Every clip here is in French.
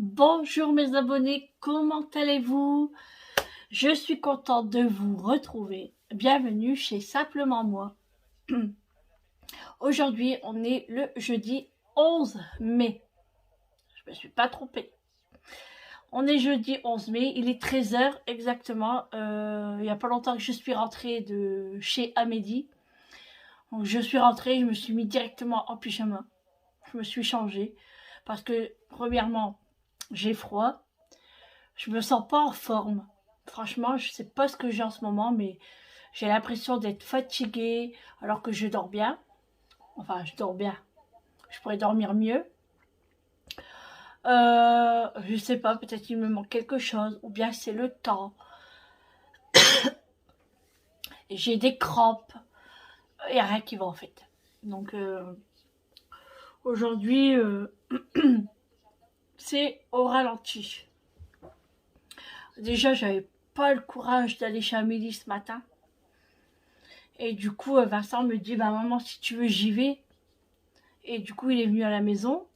Bonjour mes abonnés, comment allez-vous? Je suis contente de vous retrouver. Bienvenue chez Simplement Moi. Aujourd'hui, on est le jeudi 11 mai. Je me suis pas trompée. On est jeudi 11 mai, il est 13 h exactement. Il n'y a pas longtemps que je suis rentrée de chez Amélie. Donc je suis rentrée, je me suis mis directement en pyjama. Je me suis changée parce que premièrement, j'ai froid. Je me sens pas en forme. Franchement, je sais pas ce que j'ai en ce moment, mais j'ai l'impression d'être fatiguée alors que je dors bien. Enfin, je dors bien. Je pourrais dormir mieux. Je sais pas, peut-être qu'il me manque quelque chose, ou bien c'est le temps. J'ai des crampes. Il n'y a rien qui va en fait. Donc aujourd'hui, c'est au ralenti. Déjà, j'avais pas le courage d'aller chez Amélie ce matin. Et du coup, Vincent me dit, bah maman, si tu veux, j'y vais. Et du coup, il est venu à la maison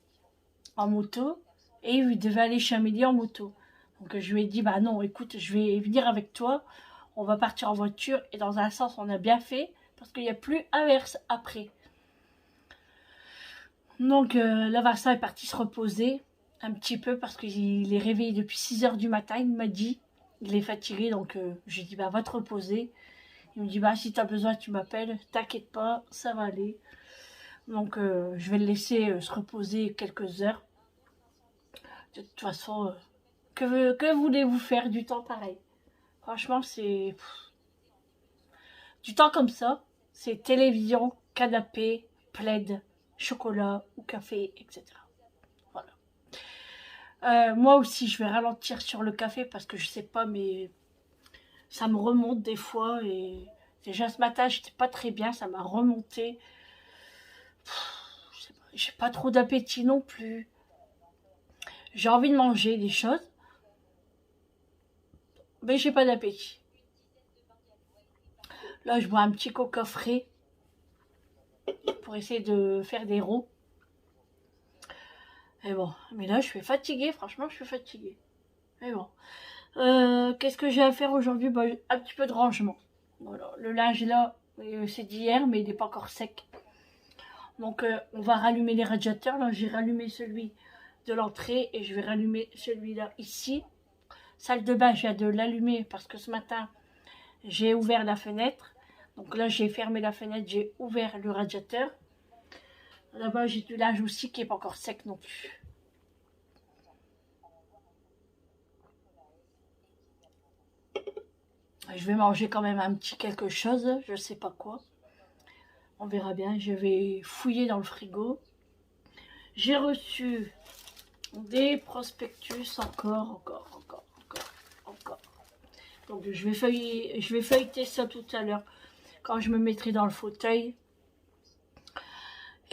en moto et il devait aller chez Amélie en moto. Donc je lui ai dit, bah non, écoute, je vais venir avec toi. On va partir en voiture et dans un sens, on a bien fait parce qu'il n'y a plus inverse après. Donc là, Vincent est parti se reposer un petit peu parce qu'il est réveillé depuis 6 h du matin. Il m'a dit, il est fatigué, donc je lui ai dit, bah va te reposer. Il me dit, bah si tu as besoin, tu m'appelles, t'inquiète pas, ça va aller. Donc je vais le laisser se reposer quelques heures. De toute façon, que voulez-vous faire du temps pareil? Franchement, c'est du temps comme ça. C'est télévision, canapé, plaid, chocolat ou café, etc. Voilà. Moi aussi, je vais ralentir sur le café parce que je sais pas, mais ça me remonte des fois. Et déjà ce matin, j'étais pas très bien, ça m'a remonté. Je sais pas, j'ai pas trop d'appétit non plus. J'ai envie de manger des choses, mais j'ai pas d'appétit. Là, je bois un petit coca frais pour essayer de faire des roux. Et bon, mais là, je suis fatiguée, franchement, je suis fatiguée. Mais bon. Qu'est-ce que j'ai à faire aujourd'hui? Bah, un petit peu de rangement. Voilà. Le linge là, c'est d'hier, mais il n'est pas encore sec. Donc, on va rallumer les radiateurs. Là, j'ai rallumé celui de l'entrée et je vais rallumer celui-là ici. Salle de bain, je viens de l'allumer parce que ce matin, j'ai ouvert la fenêtre. Donc là, j'ai fermé la fenêtre, j'ai ouvert le radiateur. Là-bas, j'ai du linge aussi qui n'est pas encore sec non plus. Je vais manger quand même un petit quelque chose, je sais pas quoi. On verra bien, je vais fouiller dans le frigo. J'ai reçu des prospectus encore. Donc je vais feuilleter ça tout à l'heure quand je me mettrai dans le fauteuil.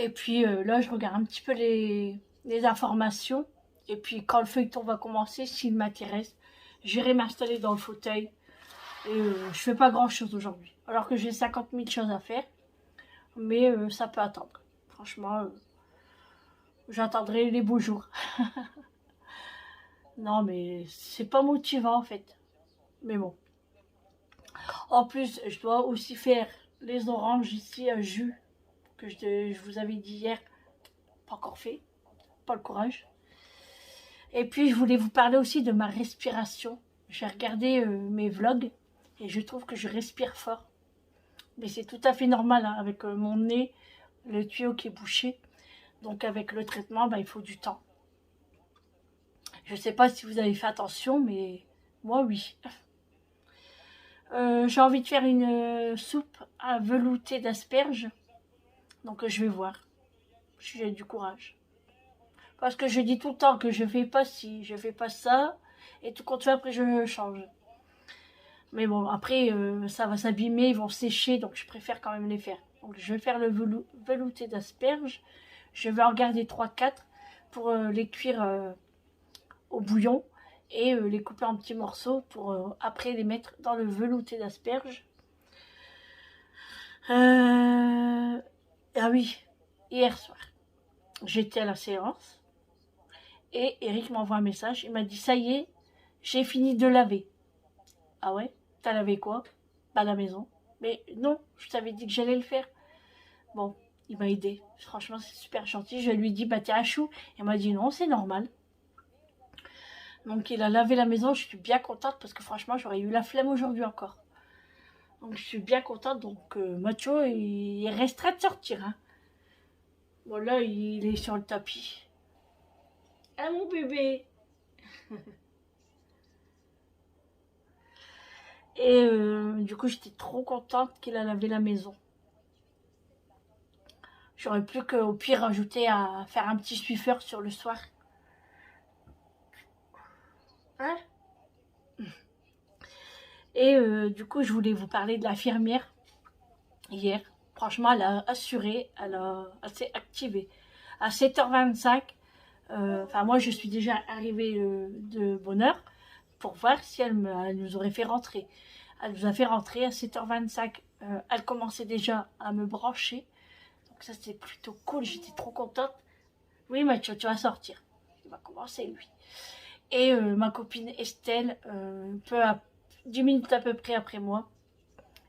Et puis là, je regarde un petit peu les informations. Et puis quand le feuilleton va commencer, s'il m'intéresse, j'irai m'installer dans le fauteuil. Et je fais pas grand chose aujourd'hui. Alors que j'ai 50 000 choses à faire. Mais ça peut attendre. Franchement, j'attendrai les beaux jours. Non, mais c'est pas motivant en fait. Mais bon. En plus, je dois aussi faire les oranges ici à jus que je vous avais dit hier. Pas encore fait. Pas le courage. Et puis, je voulais vous parler aussi de ma respiration. J'ai regardé mes vlogs et je trouve que je respire fort. Mais c'est tout à fait normal hein, avec mon nez, le tuyau qui est bouché. Donc avec le traitement, bah, il faut du temps. Je ne sais pas si vous avez fait attention, mais moi oui. J'ai envie de faire une soupe à velouté d'asperges. Donc je vais voir. J'ai du courage. Parce que je dis tout le temps que je fais pas ci, je fais pas ça. Et tout compte fait, après je change. Mais bon, après ça va s'abîmer, ils vont sécher. Donc je préfère quand même les faire. Donc je vais faire le velouté d'asperges. Je vais en garder 3-4 pour les cuire au bouillon et les couper en petits morceaux pour après les mettre dans le velouté d'asperges. Ah oui, hier soir, j'étais à la séance Et Eric m'envoie un message. Il m'a dit, ça y est, j'ai fini de laver. Ah ouais? T'as lavé quoi? Bah, la maison. Mais non, je t'avais dit que j'allais le faire. Bon, il m'a aidé. Franchement, c'est super gentil. Je lui ai dit, bah, t'es à chou. Il m'a dit, non, c'est normal. Donc, il a lavé la maison. Je suis bien contente parce que franchement, j'aurais eu la flemme aujourd'hui encore. Donc, je suis bien contente. Donc, Macho, il restera de sortir. Hein. Bon, là, il est sur le tapis. Ah, mon bébé! Et du coup, j'étais trop contente qu'il a lavé la maison. J'aurais plus qu'au pire rajouter à faire un petit suiveur sur le soir. Hein? Et du coup, je voulais vous parler de l'infirmière hier. Franchement, elle a assuré, elle s'est activée. À 7h25, enfin moi je suis déjà arrivée de bonne heure pour voir si elle nous aurait fait rentrer. Elle nous a fait rentrer à 7h25. Elle commençait déjà à me brancher. Donc ça c'était plutôt cool, j'étais trop contente. Oui Mathieu, tu vas sortir. Il va commencer lui. Et ma copine Estelle, 10 minutes à peu près après moi,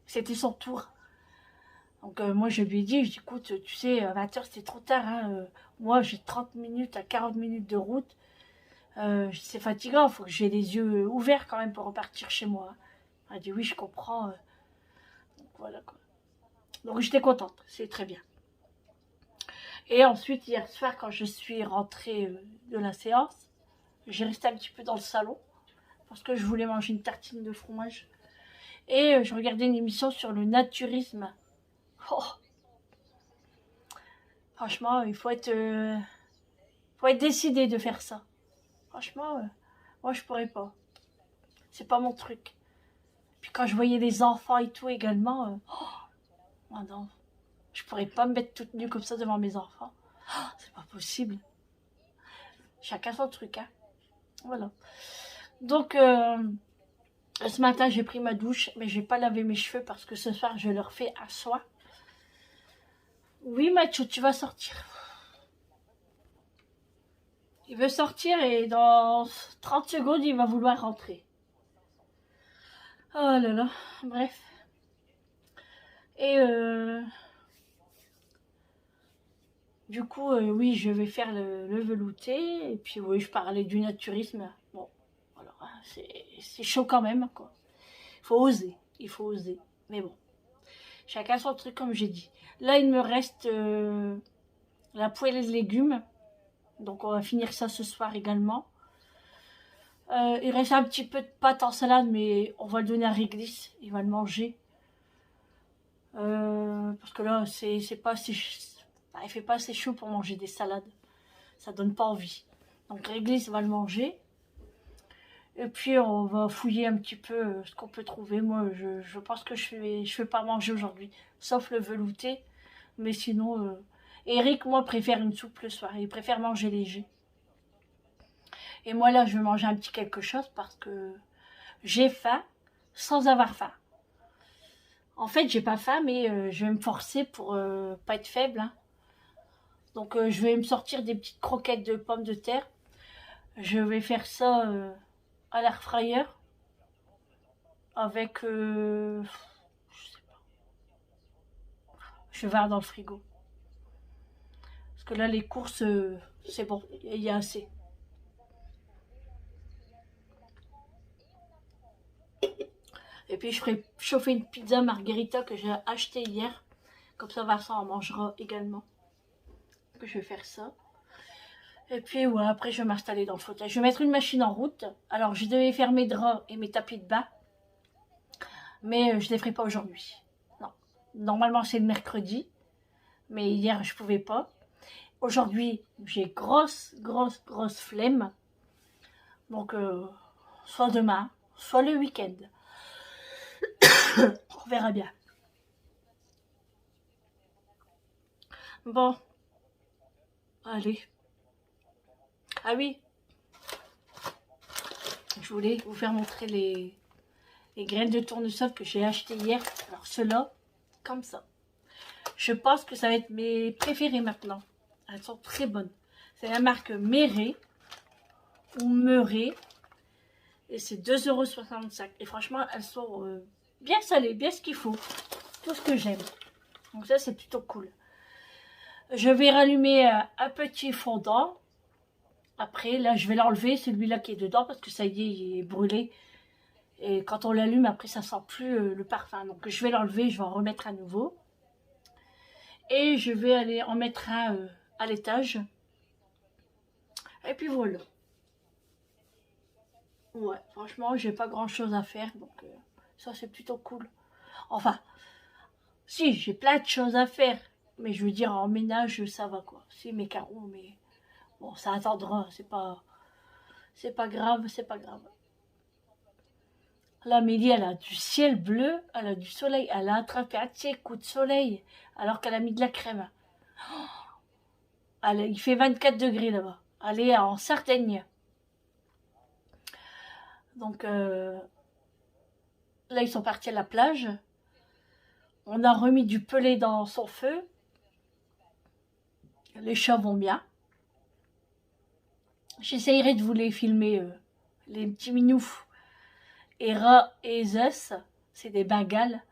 c'était son tour. Donc moi je lui ai dit, écoute, tu sais, à 20h c'était trop tard. Hein, moi j'ai 30 minutes à 40 minutes de route. C'est fatigant, il faut que j'ai les yeux ouverts quand même pour repartir chez moi. Elle a dit oui, je comprends. Donc voilà quoi. Donc j'étais contente, c'est très bien. Et ensuite, hier soir, quand je suis rentrée de la séance, j'ai resté un petit peu dans le salon parce que je voulais manger une tartine de fromage. Et je regardais une émission sur le naturisme. Oh, franchement, faut être décidé de faire ça. Franchement, moi je pourrais pas. C'est pas mon truc. Puis quand je voyais les enfants et tout également, oh non, je pourrais pas me mettre toute nue comme ça devant mes enfants. Oh, c'est pas possible. Chacun son truc, hein. Voilà. Donc, ce matin, j'ai pris ma douche, mais j'ai pas lavé mes cheveux parce que ce soir, je leur fais un soin. Oui, Mathieu, tu vas sortir. Il veut sortir et dans 30 secondes, il va vouloir rentrer. Oh là là, bref. Et du coup, oui, je vais faire le velouté. Et puis, oui, je parlais du naturisme. Bon, alors, hein, c'est chaud quand même, quoi. Il faut oser. Mais bon, chacun son truc, comme j'ai dit. Là, il me reste la poêlée de légumes. Donc, on va finir ça ce soir également. Il reste un petit peu de pâte en salade, mais on va le donner à Réglisse. Il va le manger. Parce que là, c'est pas assez... il fait pas assez chaud pour manger des salades. Ça donne pas envie. Donc Réglisse va le manger. Et puis on va fouiller un petit peu ce qu'on peut trouver. Moi, je pense que je vais pas manger aujourd'hui. Sauf le velouté. Mais sinon... Eric, moi, préfère une soupe le soir. Il préfère manger léger. Et moi, là, je vais manger un petit quelque chose parce que j'ai faim sans avoir faim. En fait, j'ai pas faim, mais je vais me forcer pour pas être faible. Hein. Donc, je vais me sortir des petites croquettes de pommes de terre. Je vais faire ça à l'air fryer avec... je sais pas. Je vais voir dans le frigo. Parce que là, les courses, c'est bon. Il y a assez. Et puis, je ferai chauffer une pizza margherita que j'ai achetée hier. Comme ça, Vincent en mangera également. Donc, je vais faire ça. Et puis, ouais, après, je vais m'installer dans le fauteuil. Je vais mettre une machine en route. Alors, je devais faire mes draps et mes tapis de bain. Mais je ne les ferai pas aujourd'hui. Non. Normalement, c'est le mercredi. Mais hier, je ne pouvais pas. Aujourd'hui, j'ai grosse flemme. Donc, soit demain, soit le week-end. On verra bien. Bon. Allez. Ah oui. Je voulais vous faire montrer les graines de tournesol que j'ai achetées hier. Alors, ceux-là, comme ça. Je pense que ça va être mes préférés maintenant. Elles sont très bonnes. C'est la marque Méré. ou meurée. Et c'est 2,65 €. Et franchement, elles sont bien salées, bien ce qu'il faut. Tout ce que j'aime. Donc ça, c'est plutôt cool. Je vais rallumer un petit fondant. Après, là, je vais l'enlever, celui-là qui est dedans, parce que ça y est, il est brûlé. Et quand on l'allume, après, ça sent plus le parfum. Donc, je vais l'enlever, je vais en remettre à nouveau. Et je vais aller en mettre un à l'étage. Et puis voilà. Ouais, franchement, j'ai pas grand-chose à faire. Donc, ça, c'est plutôt cool. Enfin, si, j'ai plein de choses à faire. Mais je veux dire, en ménage, ça va, quoi. C'est mes carreaux, mais... Bon, ça attendra, c'est pas grave, c'est pas grave. Là, Mélie, elle a du ciel bleu, elle a du soleil, elle a attrapé un petit coup de soleil, alors qu'elle a mis de la crème. Il fait 24 degrés là-bas. Elle est en Sardaigne. Donc, là, ils sont partis à la plage. On a remis du pelé dans son feu. Les chats vont bien. J'essayerai de vous les filmer, les petits minoufs. Hera et Zeus, c'est des bengales.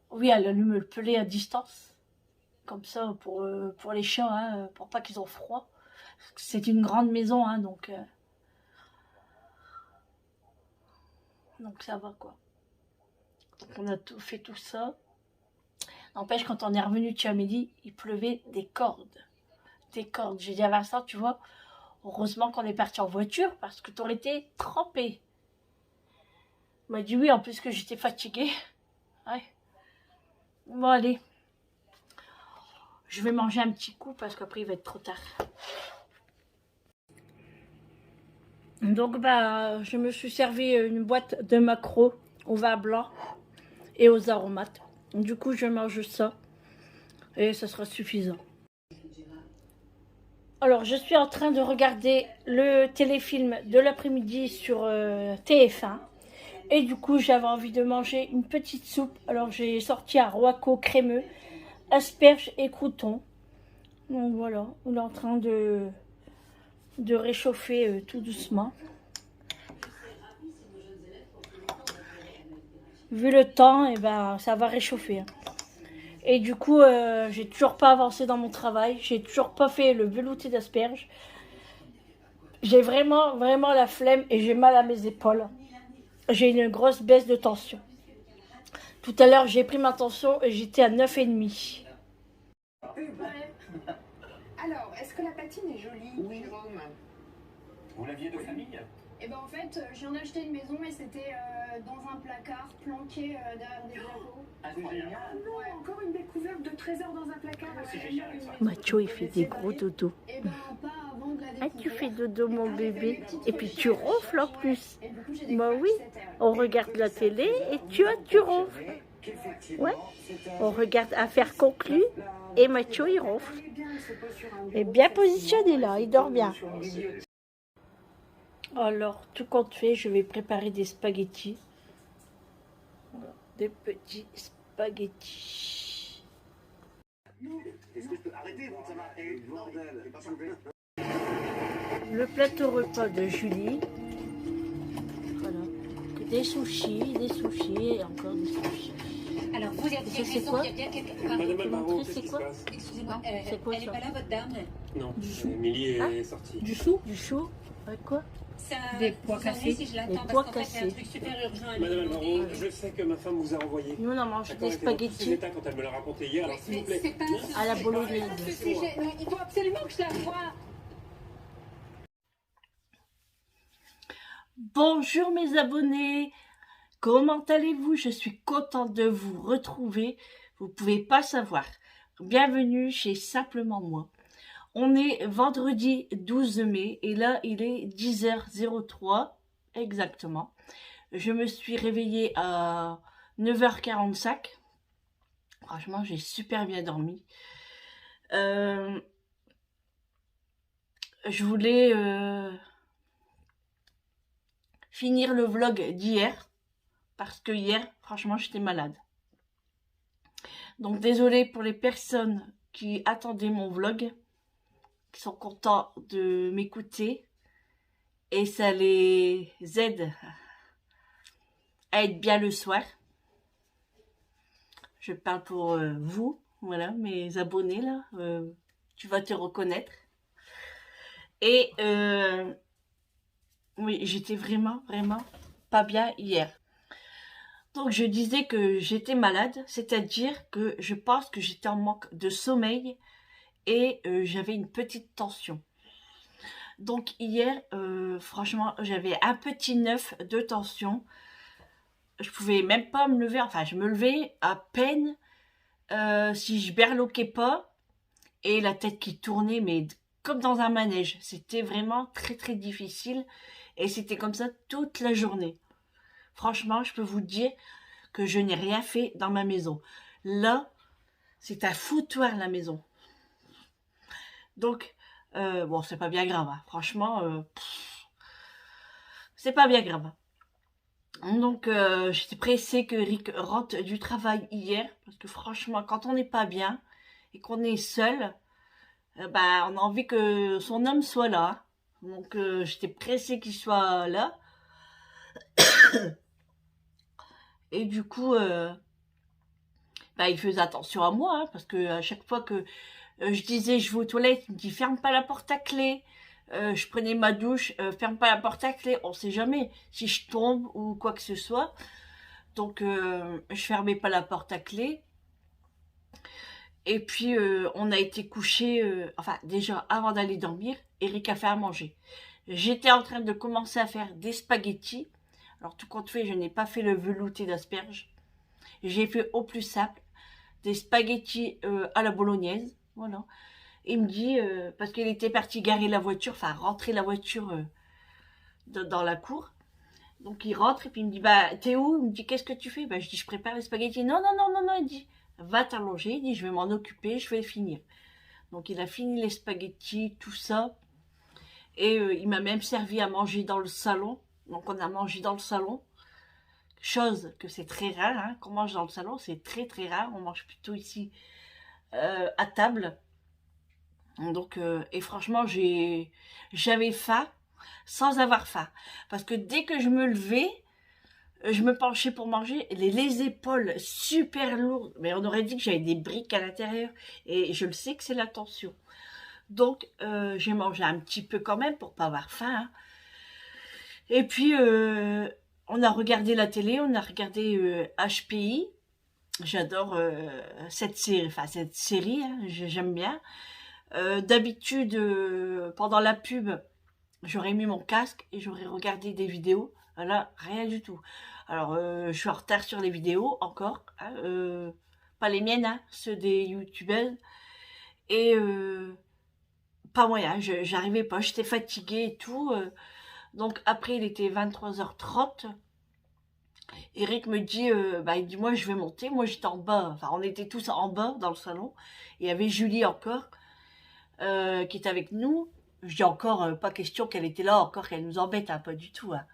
Oui, elle allume le pelé à distance. Comme ça, pour les chats, hein, pour pas qu'ils ont froid. C'est une grande maison, hein, donc ça va, quoi. Donc on a fait tout ça. N'empêche, quand on est revenu de chez Amélie, il pleuvait des cordes. Des cordes. J'ai dit à Vincent, tu vois, heureusement qu'on est parti en voiture, parce que t'aurais été trempé. Il m'a dit oui, en plus que j'étais fatiguée. Ouais. Bon, allez. Je vais manger un petit coup, parce qu'après, il va être trop tard. Donc, bah, je me suis servi une boîte de maquereaux au vin blanc et aux aromates. Du coup, je mange ça. Et ça sera suffisant. Alors, je suis en train de regarder le téléfilm de l'après-midi sur TF1. Et du coup, j'avais envie de manger une petite soupe. Alors, j'ai sorti un roaco crémeux, asperges et croûtons. Donc voilà, on est en train de réchauffer tout doucement. Vu le temps, et ben, ça va réchauffer. Et du coup, j'ai toujours pas avancé dans mon travail. J'ai toujours pas fait le velouté d'asperges. J'ai vraiment la flemme et j'ai mal à mes épaules. J'ai une grosse baisse de tension. Tout à l'heure, j'ai pris ma tension et j'étais à 9,5. Alors, est-ce que la patine est jolie? Oui, Rome. Vous l'aviez de famille? Eh ben en fait, je viens d'acheter une maison et c'était dans un placard planqué derrière des drapeaux. Incroyable. Non, encore une découverte de trésors dans un placard. C'est génial, ça. Mathieu, il fait des gros dodos. Eh ben pas avant de la découvrir. Ah, tu fais dodo, mon bébé. Et puis tu ronfles en plus. Et du coup, j'ai Bah découvert oui, que c'était, on regarde la télé et tu ronfles. Ouais, on regarde Affaires conclues et Mathieu, il ronfle. Il est bien positionné là, il dort bien. Alors, tout compte fait, je vais préparer des spaghettis. Voilà, des petits spaghettis. Est-ce que je peux arrêter? Ça va. Le plateau repas de Julie. Voilà. Des sushis et encore des sushis. Alors, vous êtes Ça, c'est quoi? il y a bien quelqu'un. Madame peux Alvaro, montrer qu'est-ce c'est qui se quoi? passe? Excusez-moi, C'est quoi, elle n'est ça? pas là, votre dame? Non, Du chou. Émilie est Hein? sortie. Du chou? Du chou? Avec quoi? Ça, Des pois vous savez cassés. si je Des l'attends pois parce qu'en fait, c'est un cassés. truc super urgent à lui Madame demander. Alvaro, je sais que ma femme vous a envoyé. Nous, on a mangé D'accord, des elle était dans tous ses spaghettis états quand elle me l'a raconté hier, alors s'il vous plaît. C'est pas à la bolognaise. pas de souci, il faut absolument que je la voie. Bonjour mes abonnés, comment allez-vous? Je suis contente de vous retrouver, vous pouvez pas savoir. Bienvenue chez Simplement Moi. On est vendredi 12 mai et là il est 10h03 exactement. Je me suis réveillée à 9h45. Franchement, j'ai super bien dormi. Je voulais finir le vlog d'hier parce que hier, franchement, j'étais malade. Donc, désolée pour les personnes qui attendaient mon vlog. qui sont contents de m'écouter et ça les aide à être bien le soir. Je parle pour vous, voilà, mes abonnés là, tu vas te reconnaître. Et oui, j'étais vraiment pas bien hier. Donc je disais que j'étais malade, c'est-à-dire que je pense que j'étais en manque de sommeil et j'avais une petite tension. Donc hier, franchement, j'avais un petit 9 de tension. Je pouvais même pas me lever, enfin je me levais à peine si je berloquais pas et la tête qui tournait, mais comme dans un manège. C'était vraiment très difficile et c'était comme ça toute la journée. Franchement, je peux vous dire que je n'ai rien fait dans ma maison. Là, c'est un foutoir la maison. Donc, bon, c'est pas bien grave. Hein. Franchement, c'est pas bien grave. Donc, j'étais pressée que Rick rentre du travail hier. Parce que franchement, quand on n'est pas bien et qu'on est seul, bah, on a envie que son homme soit là. Donc, j'étais pressée qu'il soit là. Et du coup, bah, il faisait attention à moi. Hein, parce que à chaque fois que je disais je vais aux toilettes, il me dit ferme pas la porte à clé. Je prenais ma douche, ferme pas la porte à clé. On sait jamais si je tombe ou quoi que ce soit. Donc, je fermais pas la porte à clé. Et puis, on a été couchés, enfin, déjà, avant d'aller dormir, Eric a fait à manger. J'étais en train de commencer à faire des spaghettis. Alors, tout compte fait, je n'ai pas fait le velouté d'asperges. J'ai fait au plus simple, des spaghettis à la bolognaise. Voilà. Il me dit, parce qu'il était parti garer la voiture, enfin, rentrer la voiture dans la cour. Donc, il rentre et puis il me dit, bah, t'es où? Il me dit, qu'est-ce que tu fais? Bah, je dis, je prépare les spaghettis. Non, il dit, va t'allonger, il dit, je vais m'en occuper, je vais finir. Donc, il a fini les spaghettis, tout ça. Et il m'a même servi à manger dans le salon. Donc, on a mangé dans le salon. Chose que c'est très rare, hein, qu'on mange dans le salon, c'est très rare. On mange plutôt ici à table. Donc, et franchement, j'avais faim sans avoir faim. Parce que dès que je me levais, je me penchais pour manger, les épaules super lourdes. Mais on aurait dit que j'avais des briques à l'intérieur. Et je le sais que c'est la tension. Donc, j'ai mangé un petit peu quand même pour pas avoir faim. Hein. Et puis, on a regardé la télé, on a regardé HPI. J'adore cette série, hein, j'aime bien. D'habitude, pendant la pub, j'aurais mis mon casque et j'aurais regardé des vidéos. Là, rien du tout. Alors, je suis en retard sur les vidéos, encore. Hein, pas les miennes, hein, ceux des youtubeurs. Et pas moyen, j'arrivais pas, j'étais fatiguée et tout. Donc, après, il était 23h30. Eric me dit, bah, il dit, moi, je vais monter. Moi, j'étais en bas. Enfin, on était tous en bas, dans le salon. Il y avait Julie encore, qui était avec nous. Je dis encore, pas question qu'elle était là, encore qu'elle nous embête, hein, pas du tout. Hein.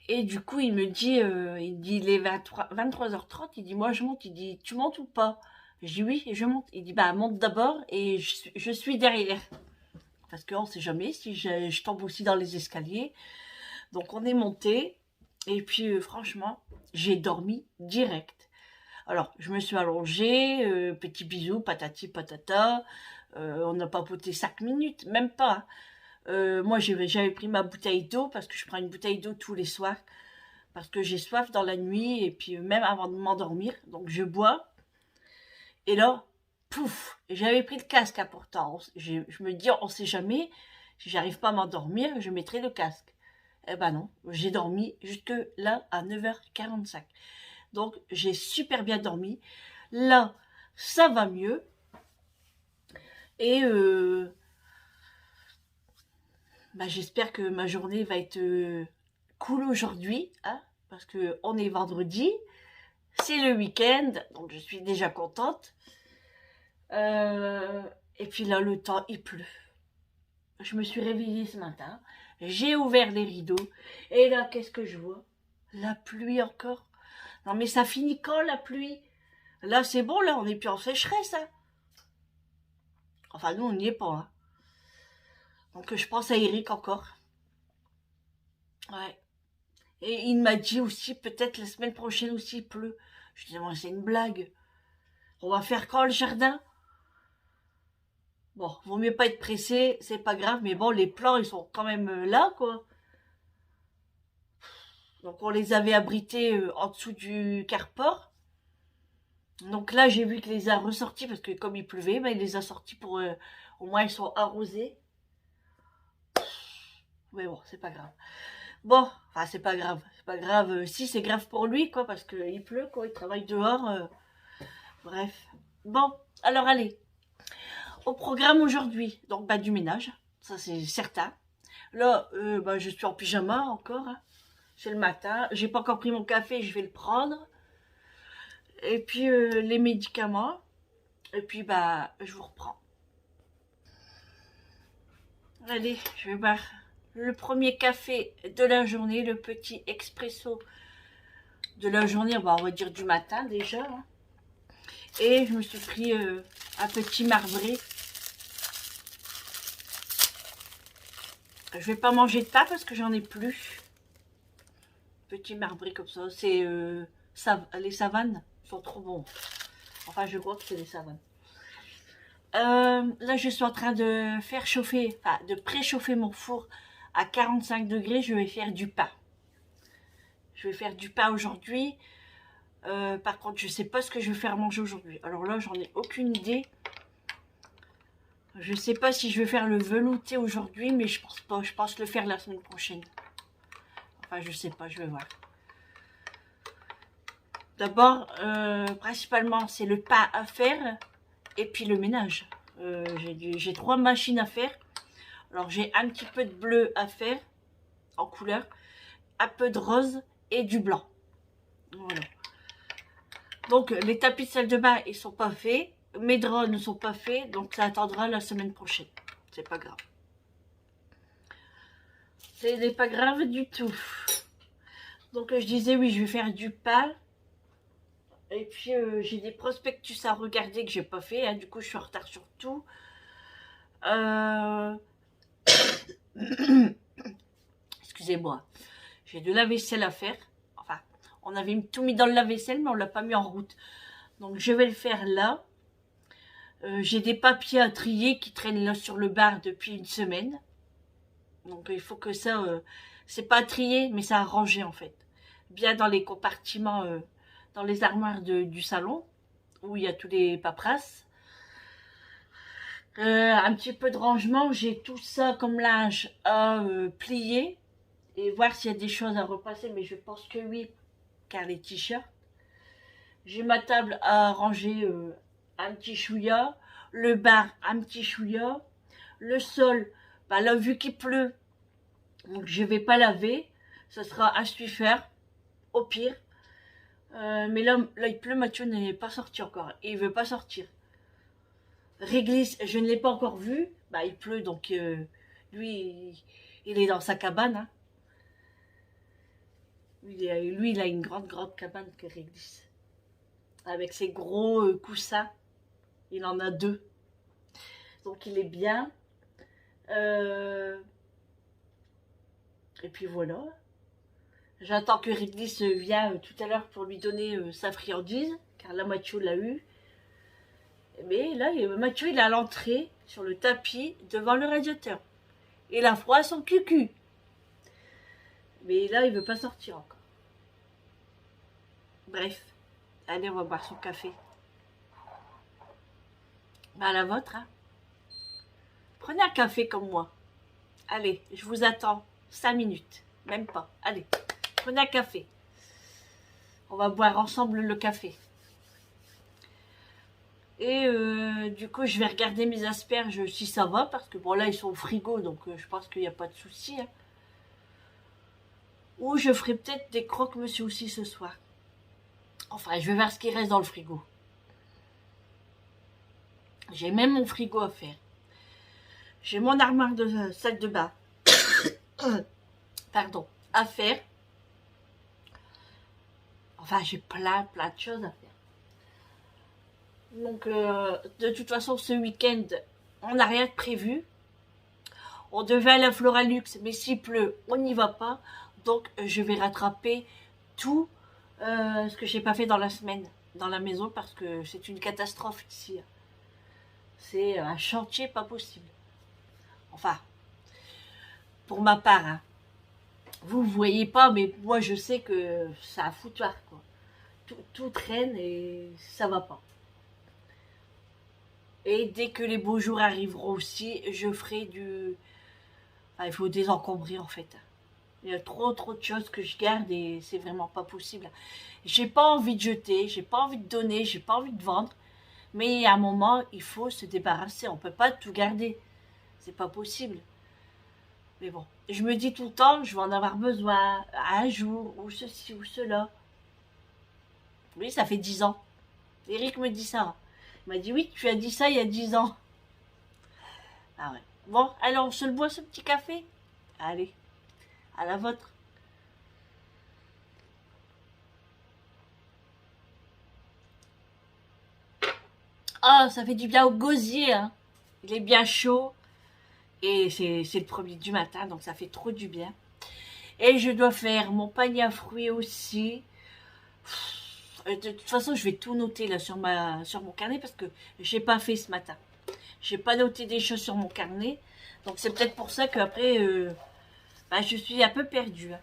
Et du coup, il me dit, il est 23h30, il dit, moi, je monte. Il dit, tu montes ou pas? Je dis, oui, je monte. Il dit, bah, monte d'abord et je suis derrière. Parce qu'on ne sait jamais si je tombe aussi dans les escaliers. Donc, on est monté. Et puis, franchement, j'ai dormi direct. Alors, je me suis allongée, petit bisou, patati patata. On n'a papoté 5 minutes, même pas. Moi, j'avais pris ma bouteille d'eau, parce que je prends une bouteille d'eau tous les soirs. Parce que j'ai soif dans la nuit, et puis même avant de m'endormir. Donc, je bois. Et là, pouf, j'avais pris le casque, hein, pourtant. Je me dis, on ne sait jamais, si j'arrive pas à m'endormir, je mettrai le casque. Eh ben non, j'ai dormi jusque là à 9h45. Donc, j'ai super bien dormi. Là, ça va mieux. Et bah, j'espère que ma journée va être cool aujourd'hui, hein, parce qu'on est vendredi, c'est le week-end, donc je suis déjà contente. Et puis là, le temps, il pleut. Je me suis réveillée ce matin, j'ai ouvert les rideaux, et là, qu'est-ce que je vois? La pluie encore. Non mais ça finit quand la pluie? Là, c'est bon, là, on n'est plus en sécheresse, hein. Enfin, nous, on n'y est pas, hein. Donc je pense à Eric encore. Ouais. Et il m'a dit aussi, peut-être la semaine prochaine aussi, il pleut. Je dis, moi, c'est une blague. On va faire quand le jardin? Bon, vaut mieux pas être pressé, c'est pas grave, mais bon, les plants, ils sont quand même là, quoi. Donc on les avait abrités en dessous du carport. Donc là, j'ai vu qu'il les a ressortis, parce que comme il pleuvait, ben, il les a sortis pour... au moins, ils sont arrosés. Mais bon, c'est pas grave. Bon, enfin, c'est pas grave. C'est pas grave. Si, c'est grave pour lui, quoi, parce qu'il pleut, quoi. Il travaille dehors. Bref. Bon, alors allez. Au programme aujourd'hui, donc bah, du ménage. Ça, c'est certain. Là, bah, je suis en pyjama encore. Hein. C'est le matin. J'ai pas encore pris mon café, je vais le prendre. Et puis, les médicaments. Et puis, bah, je vous reprends. Allez, je vais boire le premier café de la journée, le petit expresso de la journée, bah, on va dire du matin déjà. Hein. Et je me suis pris un petit marbré. Je vais pas manger de pain parce que j'en ai plus. Petit marbré comme ça, c'est les savanes sont trop bons. Enfin, je crois que c'est les savanes. Là, je suis en train de faire chauffer, enfin, de préchauffer mon four à 45 degrés. Je vais faire du pain. Je vais faire du pain aujourd'hui. Par contre, je sais pas ce que je vais faire manger aujourd'hui. Alors là, j'en ai aucune idée. Je sais pas si je vais faire le velouté aujourd'hui, mais je pense pas. Je pense le faire la semaine prochaine. Enfin, je sais pas, je vais voir. D'abord, principalement, c'est le pain à faire et puis le ménage. J'ai 3 machines à faire. Alors, j'ai un petit peu de bleu à faire en couleur, un peu de rose et du blanc. Voilà. Donc, les tapis de salle de bain, ils sont pas faits. Mes draps ne sont pas faits, donc ça attendra la semaine prochaine. C'est pas grave. Ce n'est pas grave du tout. Donc, je disais, oui, je vais faire du pain. Et puis, j'ai des prospectus à regarder que j'ai pas fait. Hein. Du coup, je suis en retard sur tout. Excusez-moi. J'ai de la vaisselle à faire. Enfin, on avait tout mis dans le lave-vaisselle, mais on l'a pas mis en route. Donc, je vais le faire là. J'ai des papiers à trier qui traînent là sur le bar depuis une semaine. Donc, il faut que ça... c'est pas à trier, mais c'est à ranger, en fait. Bien dans les compartiments... dans les armoires du salon, où il y a tous les paperasses. Un petit peu de rangement, j'ai tout ça comme linge à plier, et voir s'il y a des choses à repasser, mais je pense que oui, car les t-shirts. J'ai ma table à ranger un petit chouïa, le bar un petit chouïa, le sol, bah là vu qu'il pleut, donc je vais pas laver, ce sera un Swiffer, au pire. Mais là, il pleut, Mathieu n'est pas sorti encore. Et il veut pas sortir. Réglisse, je ne l'ai pas encore vu. Bah, il pleut, donc lui, il est dans sa cabane. Hein. Lui, il a une grande cabane que Réglisse. Avec ses gros coussins. Il en a 2. Donc, il est bien. Et puis voilà. J'attends que Réglisse vienne tout à l'heure pour lui donner sa friandise, car là Mathieu l'a eu. Mais là, Mathieu il est à l'entrée, sur le tapis, devant le radiateur. Il a froid à son cucu. Mais là, il veut pas sortir encore. Bref, allez, on va boire son café. Bah, la vôtre, hein. Prenez un café comme moi. Allez, je vous attends 5 minutes. Même pas. Allez. Prenez un café. On va boire ensemble le café. Et du coup, je vais regarder mes asperges si ça va. Parce que bon, là, ils sont au frigo. Donc, je pense qu'il n'y a pas de souci. Hein. Ou je ferai peut-être des croque-monsieur aussi ce soir. Enfin, je vais voir ce qui reste dans le frigo. J'ai même mon frigo à faire. J'ai mon armoire de salle de bain. Pardon. À faire. Enfin, j'ai plein de choses à faire. Donc, de toute façon, ce week-end, on n'a rien de prévu. On devait aller à Floralux, mais s'il pleut, on n'y va pas. Donc, je vais rattraper tout ce que j'ai pas fait dans la semaine, dans la maison, parce que c'est une catastrophe ici. C'est un chantier pas possible. Enfin, pour ma part, hein. Vous voyez pas, mais moi je sais que c'est un foutoir, quoi. Tout traîne et ça va pas. Et dès que les beaux jours arriveront aussi, je ferai du... Enfin, il faut désencombrer en fait. Il y a trop de choses que je garde et c'est vraiment pas possible. J'ai pas envie de jeter, j'ai pas envie de donner, j'ai pas envie de vendre. Mais à un moment, il faut se débarrasser. On peut pas tout garder. C'est pas possible. Mais bon, je me dis tout le temps, je vais en avoir besoin un jour, ou ceci, ou cela. Oui, ça fait 10 ans. Eric me dit ça. Il m'a dit, oui, tu as dit ça il y a 10 ans. Ah ouais. Bon, alors on se le boit ce petit café? Allez, à la vôtre. Ah, ça fait du bien au gosier, hein. Il est bien chaud. Et c'est le premier du matin, donc ça fait trop du bien. Et je dois faire mon panier à fruits aussi. De toute façon, je vais tout noter là sur mon carnet parce que j'ai pas fait ce matin. J'ai pas noté des choses sur mon carnet. Donc c'est peut-être pour ça qu'après, je suis un peu perdue. Hein.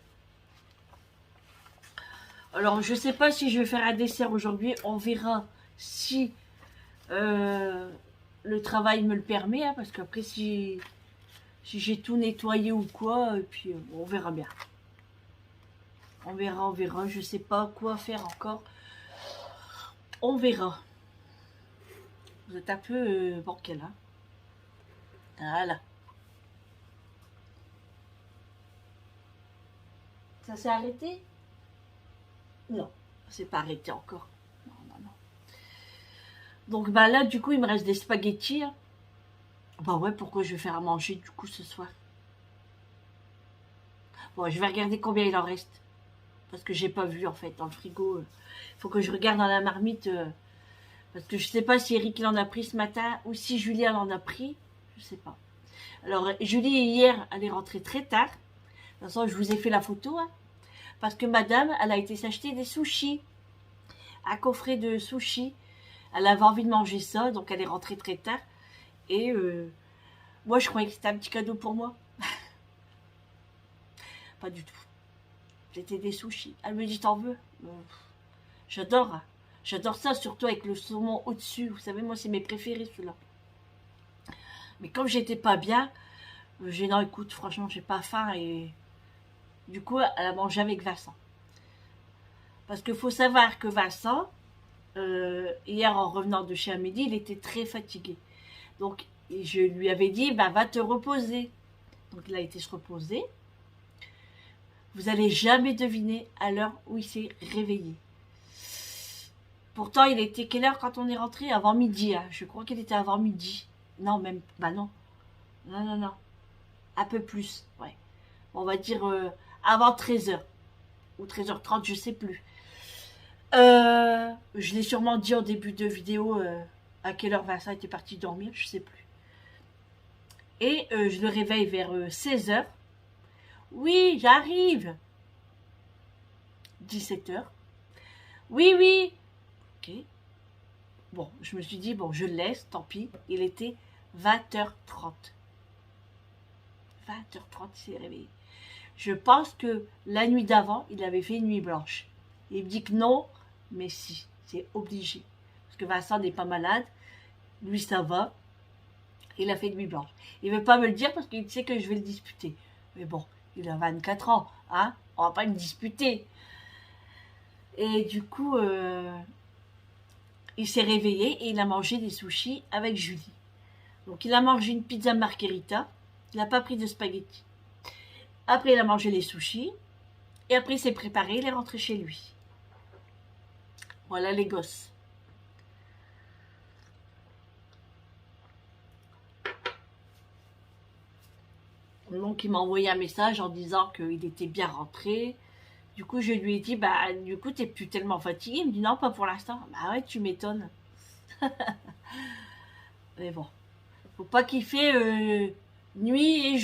Alors je sais pas si je vais faire un dessert aujourd'hui. On verra si le travail me le permet. Hein, parce qu'après si j'ai tout nettoyé ou quoi, et puis on verra bien. On verra. Je sais pas quoi faire encore. On verra. Vous êtes un peu bancal, hein. Voilà. Ça s'est arrêté? Non, c'est pas arrêté encore. Non. Donc là, du coup, il me reste des spaghettis. Hein. Bah ouais, pourquoi je vais faire à manger du coup ce soir? Bon, je vais regarder combien il en reste. Parce que j'ai pas vu en fait dans le frigo. Il faut que je regarde dans la marmite. Parce que je sais pas si Eric il en a pris ce matin ou si Julie elle en a pris. Je sais pas. Alors Julie hier elle est rentrée très tard. De toute façon je vous ai fait la photo. Hein, parce que madame elle a été s'acheter des sushis. Un coffret de sushis. Elle avait envie de manger ça. Donc elle est rentrée très tard. Et moi je croyais que c'était un petit cadeau pour moi. Pas du tout. C'était des sushis. Elle me dit, t'en veux? J'adore. J'adore ça, surtout avec le saumon au-dessus. Vous savez, moi, c'est mes préférés, ceux-là. Mais comme j'étais pas bien, j'ai dit, non, écoute, franchement, j'ai pas faim. Et du coup, elle a mangé avec Vincent. Parce qu'il faut savoir que Vincent, hier, en revenant de chez Amélie, il était très fatigué. Donc, je lui avais dit, va te reposer. Donc, il a été se reposer. Vous n'allez jamais deviner à l'heure où il s'est réveillé. Pourtant, il était quelle heure quand on est rentré? Avant midi. Hein. Je crois qu'il était avant midi. Non, même. Bah non. Non. Un peu plus. Ouais. On va dire avant 13h. Ou 13h30, je sais plus. Je l'ai sûrement dit en début de vidéo à quelle heure Vincent était parti dormir. Je sais plus. Et je le réveille vers 16h. Oui, j'arrive. 17h. Oui. Ok. Bon, je me suis dit, bon, je le laisse, tant pis. Il était 20h30. 20h30, il s'est réveillé. Je pense que la nuit d'avant, il avait fait une nuit blanche. Il me dit que non, mais si, c'est obligé. Parce que Vincent n'est pas malade. Lui, ça va. Il a fait une nuit blanche. Il ne veut pas me le dire parce qu'il sait que je vais le disputer. Mais bon. Il a 24 ans, hein, on va pas me disputer. Et du coup, il s'est réveillé et il a mangé des sushis avec Julie. Donc il a mangé une pizza margherita, il n'a pas pris de spaghetti. Après il a mangé les sushis, et après il s'est préparé, il est rentré chez lui. Voilà les gosses. Donc il m'a envoyé un message en disant qu'il était bien rentré. Du coup je lui ai dit, du coup t'es plus tellement fatigué? Il me dit non, pas pour l'instant. Bah ouais, tu m'étonnes. Mais bon, faut pas qu'il fait nuit et jour.